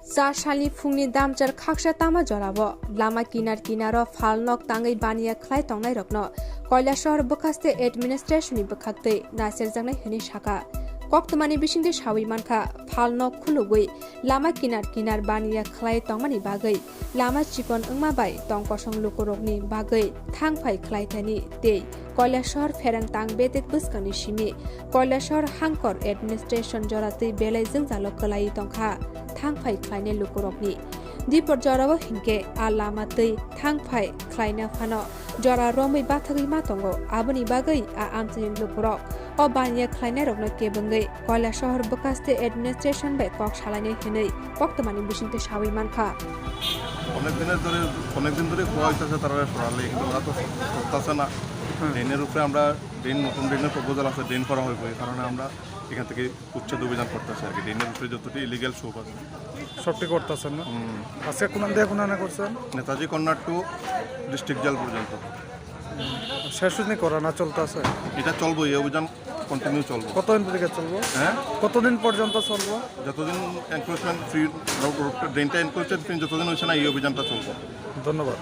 Sarshali fungni damchar khaksa tama jorabo lama kinar falnok tangai bania khlai tongnai rokno Koilashahar bokhaste administration ni bokhakte nasir jangnai hini shaka Koktmani bisingde shawi manka falnok khulugui lama kinar bania khlai tongmani bagai lama chikon ungma bai tongkosong lukurokni bagai thangphai khlai thani tei Koilashahar ferang tang betek buskani shimi Koilashahar hangkor administration jorate belai jingjalok kalai tongkha thangphai khlaine lukurokni dipor jorabo hinke alama tei thangphai khlaina phano jora romai bathagi matongo aboni bagai a amchini lukurok o bania khlaina rokno kebengai Koilashahar bokaste administration bai kok salane hinei Koktmani bisingte shawi manka অনেকদিন ধরে খোয়া হইতেছে তারা সরালে কিন্তু ওরা তো করতেছে না ড্রেনের উপরে আমরা নতুন ড্রেনের প্রপোজাল আছে ড্রেন করা হইব এই কারণে আমরা এখান থেকে উচ্ছেদ অভিযান করতেছি আর কি ড্রেনের উপরে যতটি ইলিগাল শোপ আছে সবটি করতেছেন না আজকে কোন দিয়ে কোন করছেন Netaji corner to district jail পর্যন্ত শেষ হয়নি করা না চলতেছে এটা চলবো এই অভিযান কন্টিনিউ চলবো কতদিন থেকে চলবো হ্যাঁ কতদিন পর্যন্ত চলবো যতদিন এনক্রোচমেন্ট ফ্রি ড্রেনটা এনক্রোচমেন্ট ফ্রি যতদিন হচ্ছে না এই অভিযানটা চলবো ধন্যবাদ